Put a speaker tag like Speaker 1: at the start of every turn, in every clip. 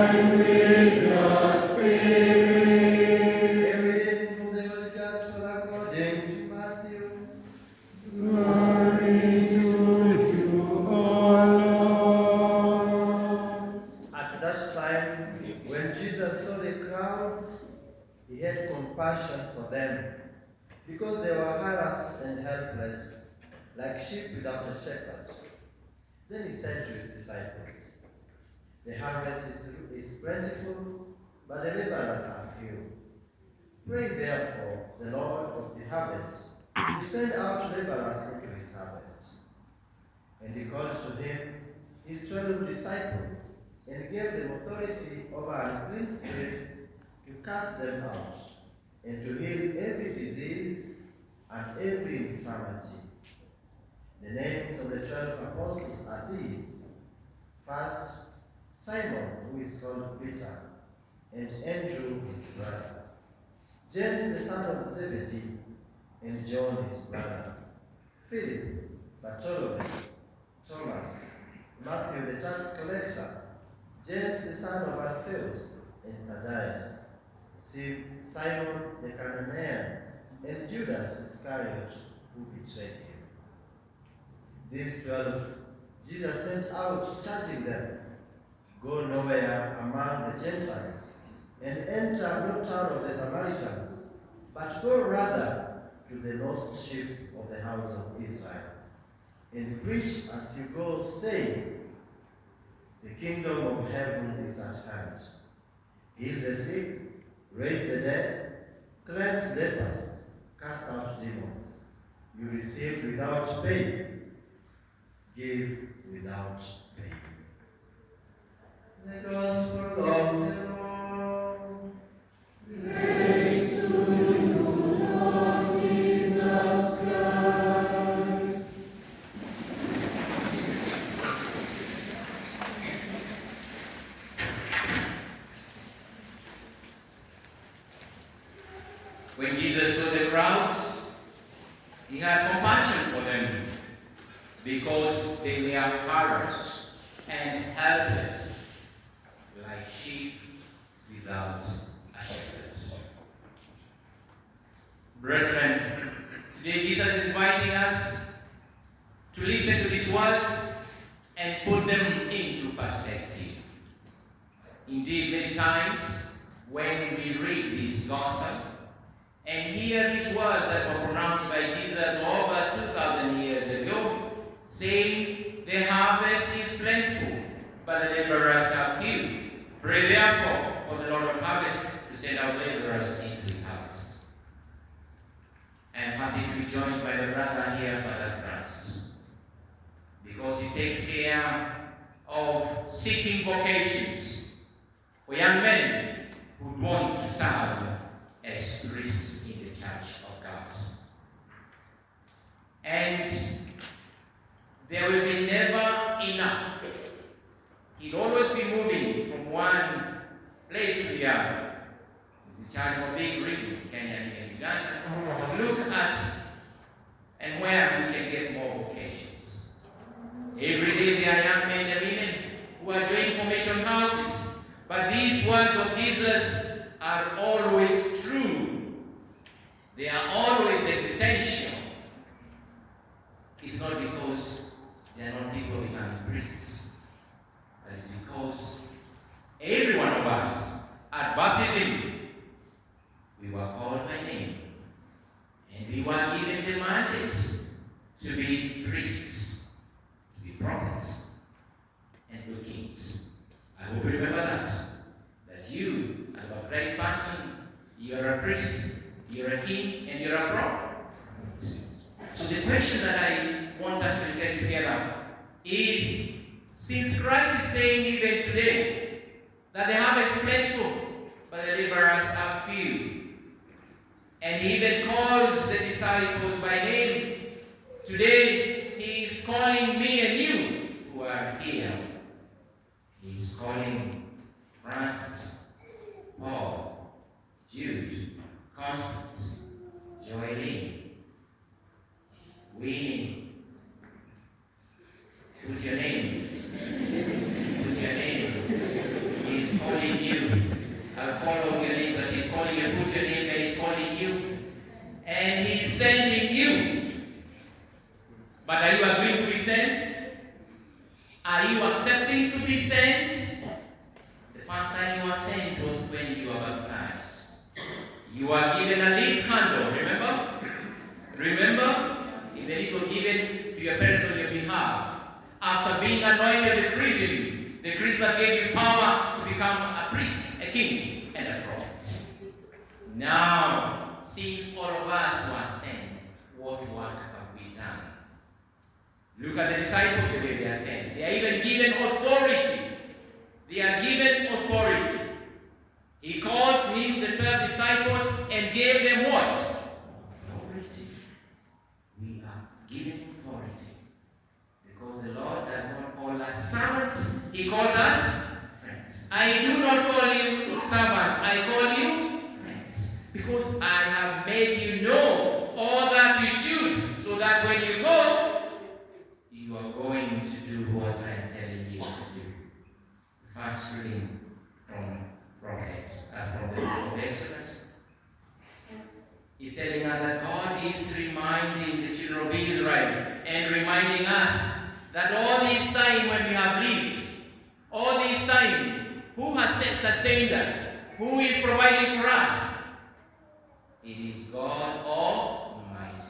Speaker 1: and with your spirit.
Speaker 2: A reading from the Holy Gospel according to Matthew.
Speaker 1: Glory to you, O Lord.
Speaker 2: At that time, when Jesus saw the crowds, he had compassion for them, because they were harassed and helpless, like sheep without a shepherd. Then he said to his disciples, "The harvest is plentiful, but the laborers are few. Pray therefore the Lord of the harvest to send out laborers into his harvest." And he called to him his 12 disciples, and gave them authority over unclean spirits to cast them out, and to heal every disease and every infirmity. The names of the 12 apostles are these: first, Simon, who is called Peter, and Andrew his brother, James the son of Zebedee, and John his brother, Philip, Bartholomew, Thomas, Matthew the tax collector, James the son of Alphaeus, and Thaddeus, Simon the Canaanian, and Judas Iscariot, who betrayed him. These 12 Jesus sent out, charging them, "Go nowhere among the Gentiles, and enter no town of the Samaritans, but go rather to the lost sheep of the house of Israel, and preach as you go, saying, the kingdom of heaven is at hand. Heal the sick, raise the dead, cleanse lepers, cast out demons. You receive without pay, give without pay." The Gospel of the Lord.
Speaker 1: Praise to you, Lord Jesus Christ.
Speaker 3: When Jesus saw the crowds, he had compassion for them, because they were harassed and helpless, like sheep without a shepherd. Brethren, today Jesus is inviting us to listen to these words and put them into perspective. Indeed, many times when we read this gospel and hear these words that were pronounced by Jesus over 2,000 years ago, saying, "The harvest is plentiful, but the laborers are few. Pray therefore for the Lord of harvest to send out laborers into his harvest." I am happy to be joined by the brother here, Father Francis, because he takes care of seeking vocations for young men who want to serve as priests in the church of God. And there will be never enough. He'll always be moving from one place to the other. He's in charge of a big region, Kenya and Uganda. Look at and where we can get more vocations. Every day there are young men and women who are doing formation houses. But these words of Jesus are always true. They are always existential. It's not because they are not people becoming priests. That is because every one of us at baptism, we were called by name, and we were given the mandate to be priests, to be prophets, and to be kings. I hope you remember that you, as a baptized person, you are a priest, you're a king, and you're a prophet. So the question that I want us to reflect together is, since Christ is saying even today that the harvest is plentiful, but the laborers are few, and he even calls the disciples by name, today he is calling me and you who are here. He is calling Francis, Paul, Jude, Constance, Joeline, Winnie. Put your name. Put your name. He is calling calling you. I'll call on your name that He's calling you. Put your name that He's calling you. And He's sending you. But are you agreeing to be sent? Are you accepting to be sent? The first time you were sent was when you were baptized. You were given a lit candle, remember? Remember? In the little given to your parents on your behalf. After being anointed with chrism, the chrism that gave you power to become a priest, a king, and a prophet. Now, since all of us were sent, what work have we done? Look at the disciples the way they are sent. They are even given authority. They are given authority. He called him the 12 disciples and gave them what? Authority. We are given authority. Because the Lord does not call us servants, He calls us friends. I do not call you servants, I call you friends. Because I have made you know all that you should, so that when you go, you are going to do what I am telling you to do. First reading from the book of Exodus. He's telling us that God is reminding the children of Israel and reminding us that all this time when we have lived, all this time, who has sustained us? Who is providing for us? It is God Almighty.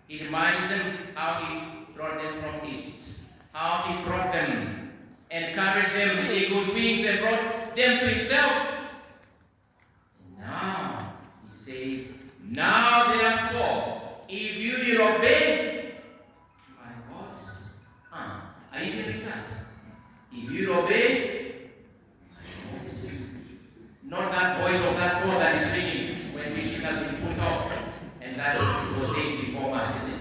Speaker 3: He reminds them how He brought them from Egypt, how He brought them and carried them with eagle's wings and brought them to Himself. Now, He says, now therefore, if you will obey my voice. Are you hearing that? If you will obey my voice. Not that voice of that phone that is ringing when we should have been put off. And that was said before Mass, isn't it?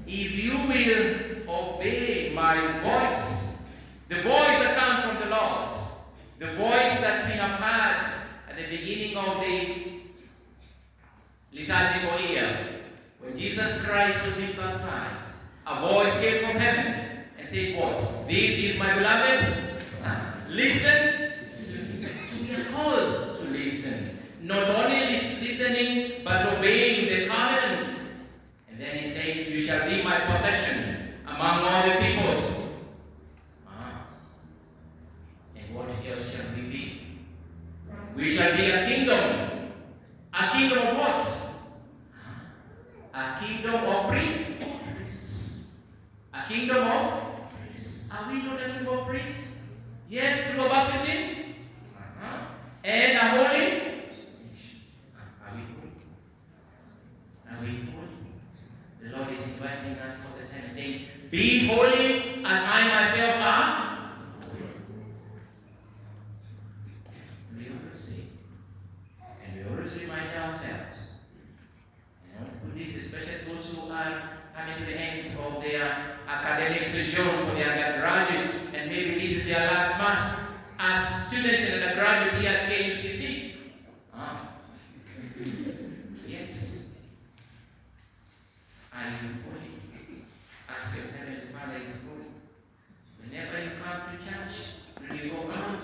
Speaker 3: If you will obey my voice, the voice that comes from the Lord, the voice that we have heard at the beginning of the liturgical year, when Jesus Christ was being baptized, a voice came from heaven and said, what? This is my beloved Son. Listen to me. So we are called to listen. Not only listening, but obeying the covenant. And then He said, you shall be my possession among all the peoples. And what else shall we be? We shall be a kingdom. A kingdom of what? A kingdom of priests. A kingdom of priests. Are we not a kingdom of priests? Yes, through baptism. And a holy nation. Are we holy? Are we holy? The Lord is inviting us all the time, saying, be holy as I myself am. We always say, and we always remind ourselves, this, especially those who are coming to the end of their academic sojourn for their undergraduate, and maybe this is their last Mass as students in undergraduate here at KMCC. Yes. Are you holy? Ask your Heavenly Father is holy. Whenever you come to church, when you go out,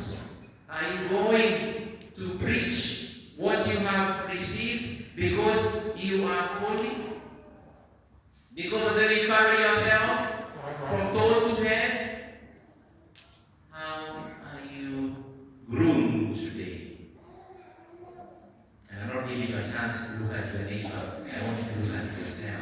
Speaker 3: are you going to preach what you have received because you are holy? Because of the way you carry yourself from toe to head? How are you groomed today? And I'm not giving you a chance to look at your neighbor. I want you to look at yourself.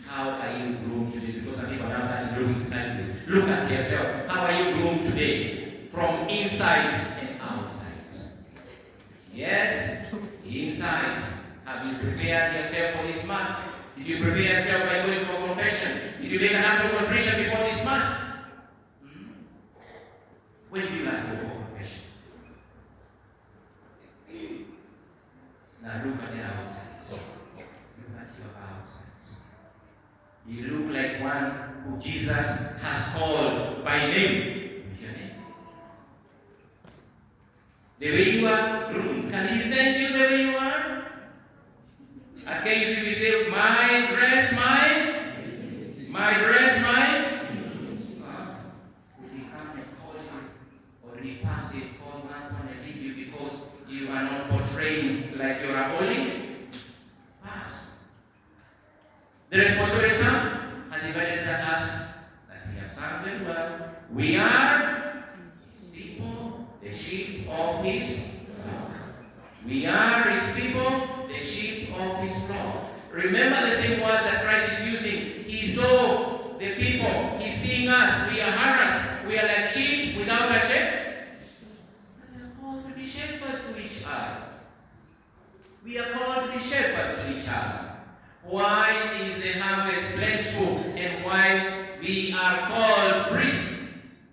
Speaker 3: How are you groomed today? Because some people are now starting looking sideways. Look at yourself. How are you groomed today? From inside and outside. Yes, inside. Have you prepared yourself for this Mass? Did you prepare yourself by going for confession? Did you make an act of contrition before this Mass? When did you last go for confession? Now look at the outside. Look at your outside. You look like one who Jesus has called by name. What's your name? The way you are groomed. Can He send you the way you are? At KUC we say, my dress, my dress, Will He come and call you? Or will He pass it, call that one and leave you are calling us. The responsible son has invited us that we have sung very well. We are his people, the sheep of his flock. We are his people, the sheep of his flock. Remember the same word that Christ is using. He saw the people. He's seeing us. We are harassed. We are like sheep without a shepherd. We are called to be shepherds to each other. We are called to be shepherds to each other. Why is the harvest plentiful and why we are called priests?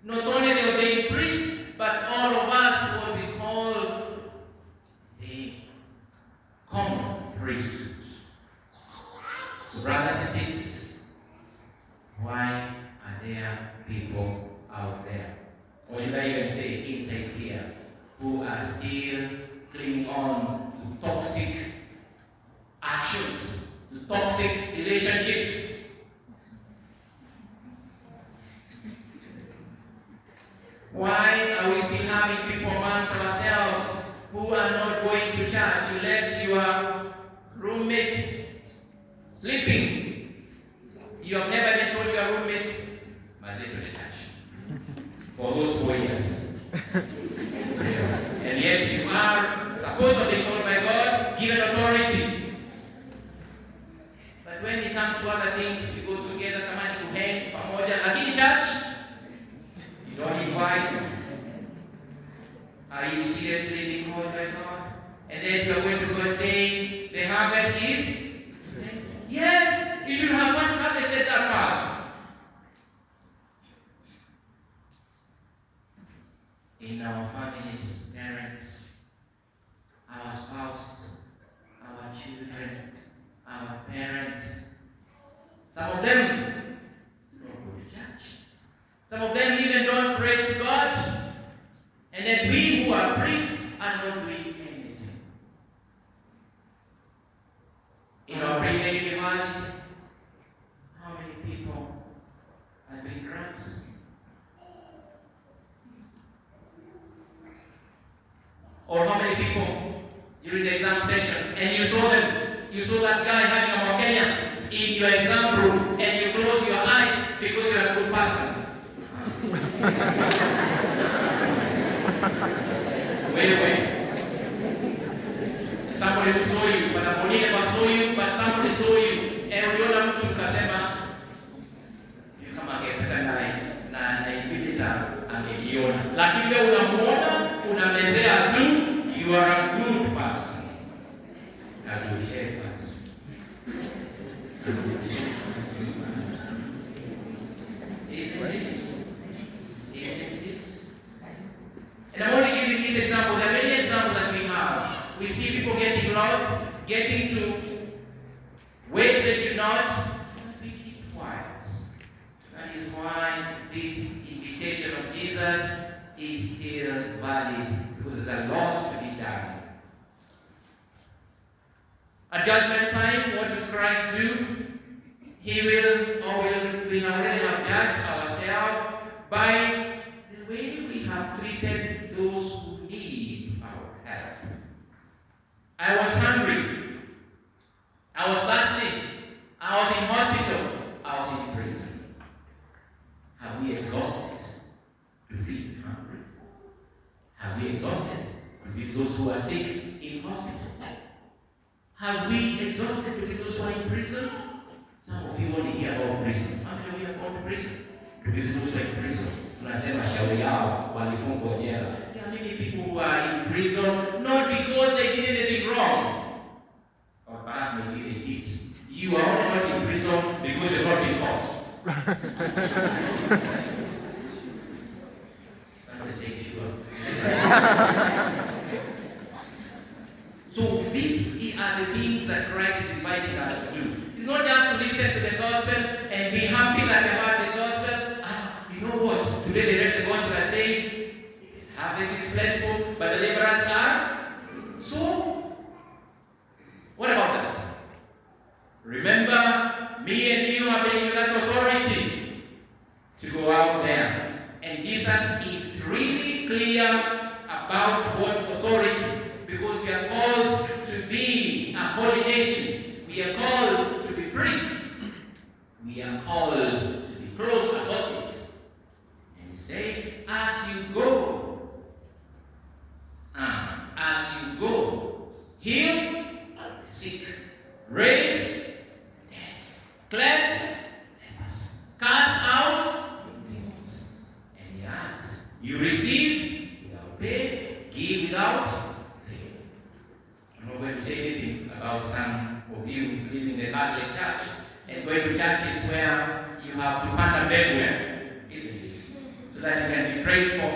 Speaker 3: Not only the ordained priests, but all of us will be called the common priesthood. So brothers and sisters, why are there people out there, or should I even say inside here, who are still clinging on to toxic actions, to toxic relationships? Why are we still having people amongst ourselves who are not going to church? You let your roommate sleeping. You have never even told your roommate, must to the church for those 4 years. And yet you are supposed to be called by God, given authority. But when it comes to other things, you go together, tamani kuhang pamoja. Lakini church, you don't invite. Are you seriously being called by God? And then you are going to go and say, the harvest is? Yes, you should have first harvested that person. In our families, parents, our spouses, our children, our parents, some of them don't go to church. Some of them even don't pray to God. And then we who are priests are not doing anything. In our premier university, how many people have been grants? Or how many people during the exam session and you saw them, you saw that guy having a Wakenya in your exam room and you closed your eyes because you're a good person? Wait. Somebody who saw you, but Aboni never saw you, but somebody saw you. And uliona mtu ukasema, you kama angepita na ibilita angekiona. Lakini wewe unamuona, unamezea tu, you are a good person. Na tushare first. Isn't it? And I'm only giving this example. There are many examples that we have. We see people getting lost, getting to ways they should not. We keep quiet. That is why this invitation of Jesus is still valid, because there's a lot to be done. At judgment time, what does Christ do? He will, we already have judged ourselves by the way we have treated those who need our help. I was hungry. I was thirsty. I was in hospital. I was in prison. Have we exhausted to feed the hungry? Have we exhausted to visit those who are sick in hospital? Have we exhausted to visit those who are in prison? Some of you only hear about prison. How many of you have gone to prison? To visit those who are in prison. Tunasema shauri yao walifungwa jela. There are many people who are in prison not because they did anything wrong, or perhaps maybe they did. You are only not in prison because you're not being caught. Somebody say sure. So these are the things that Christ is inviting us to do. It's not just to listen to the gospel and be happy that we have the gospel. You know what? Today they read the gospel that says, harvest is plentiful, but the laborers are. So, what about that? Remember, me and you have been given that authority to go out there. And Jesus is really clear about what authority, because we are called to be that you can be prayed for.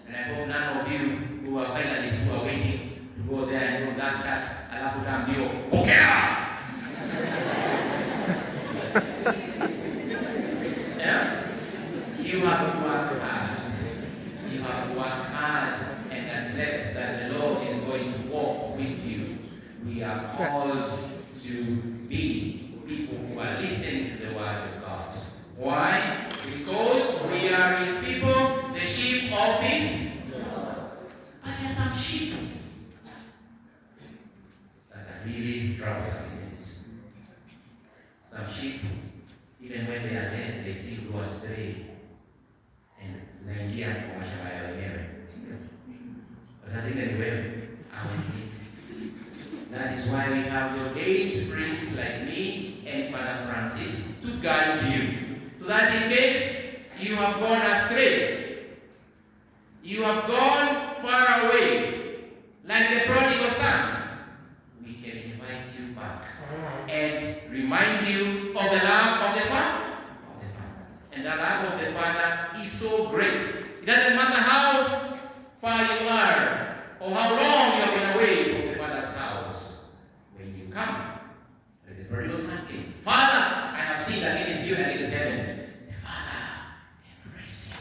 Speaker 3: And I hope none of you who are finalists who are waiting to go there and go to that church, alafu tambio, pokea! Yeah? You have to work hard. You have to work hard and accept that the Lord is going to walk with you. We are called to be people who are listening to the word of God. Why? Because we are His people, the sheep of His Lord. But there's some sheep that are really troublesome, isn't it? Some sheep, even when they are dead, they still go astray. And zinaingia kwa mashamba ya wenyewe. Wazazi ni wewe. That is why we have ordained priests like me and Father Francis to guide you. So that in case you have gone astray, you have gone far away, like the prodigal son, we can invite you back and remind you of the love of the Father. And the love of the Father is so great. It doesn't matter how far you are or how long you have been away from the Father's house. When you come, like the prodigal son came, Father, I have seen that it is you and it is heaven. The Father embraced him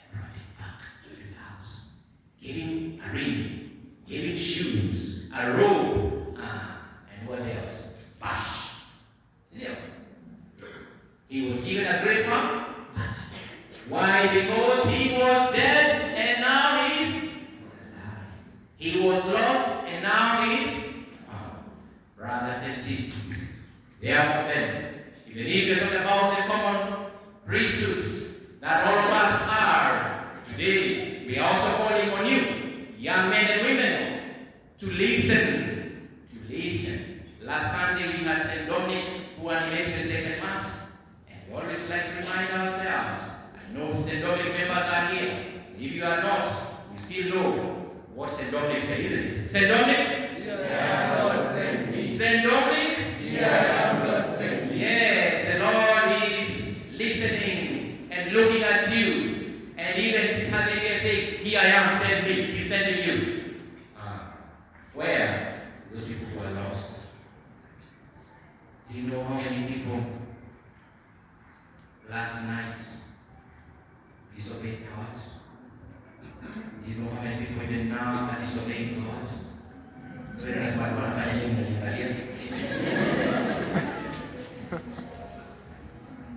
Speaker 3: and brought him back to the house. Gave him a ring, gave him shoes, a robe, and what else? Bash. See? He was given a great one. Why? Because he was dead and now he's alive. He was lost and now he's found. Brothers and sisters, therefore then, even if you talk about the common priesthood that all of us are today, we are also calling on you, young men and women, to listen. To listen. Last Sunday we had St. Dominic who animated the second Mass. And we always like to remind ourselves, I know St. Dominic members are here. If you are not, you still know what St. Dominic says, isn't it? St. Dominic?
Speaker 1: Here I am, Lord, send me.
Speaker 3: St. Dominic?
Speaker 1: Here I am, Lord, send me.
Speaker 3: Yes, the Lord is listening and looking at you. And even standing there saying, here I am, send me. He's sending you. Where? Those people who are lost. Do you know how many people last night disobeyed God? Do you know how many people even now are disobeying God? Whereas my God, I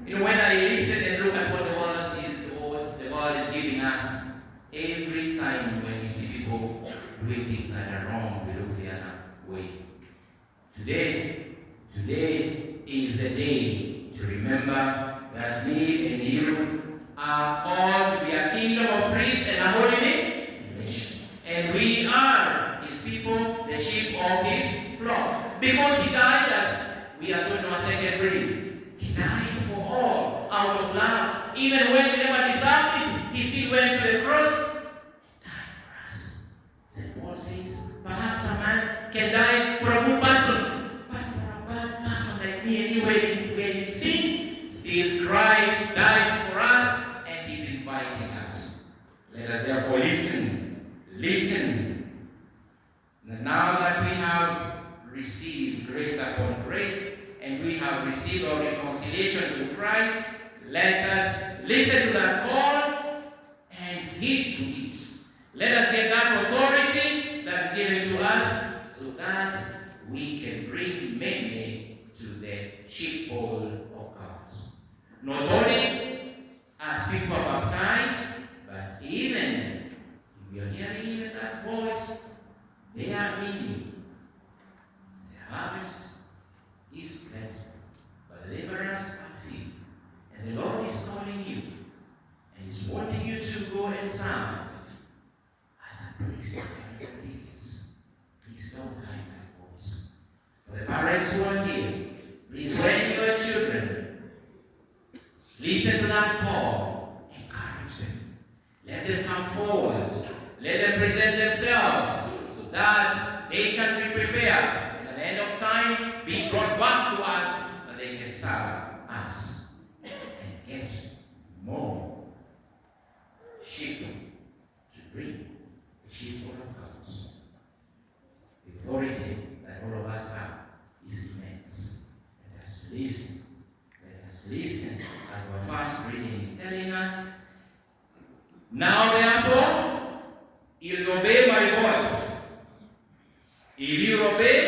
Speaker 3: You know, when I listen and look at what the world is giving us, every time when we see people doing things that are wrong, we look the other way. Today is the day to remember that we and you are called to be a kingdom of priests and a holy nation. And we are His people, the sheep of His flock. Because He died us, we are told in our second reading. He died for all, out of love. Even when we never deserved it, He still went to the cross and died for us. St. Paul says, perhaps a man can die for a good person, but for a bad person like me and you, when in sin, still Christ died for us and He's inviting us. Let us therefore listen. And now that we have received grace upon grace, and we have received our reconciliation with Christ, let us listen to that call and heed to it. Let us get that authority that is given to us so that we can bring many to the sheepfold of God. Not only as people are baptized, but even if you are hearing even that voice, they are in you. The harvest is plenty, but the laborers are few. And the Lord is calling you, and is wanting you to go and serve as a priest, as a deacons. Please don't hide that voice. For the parents who are here, please, when your children listen to that call, encourage them. Let them come forward. Let them present themselves so that they can be prepared. At the end of time, be brought back to us, that they can serve us and get more sheep to bring the sheepfold of God. The authority that all of us have is immense. Let us listen. Let us listen as our first reading is telling us. Now therefore, if you obey my voice, if you obey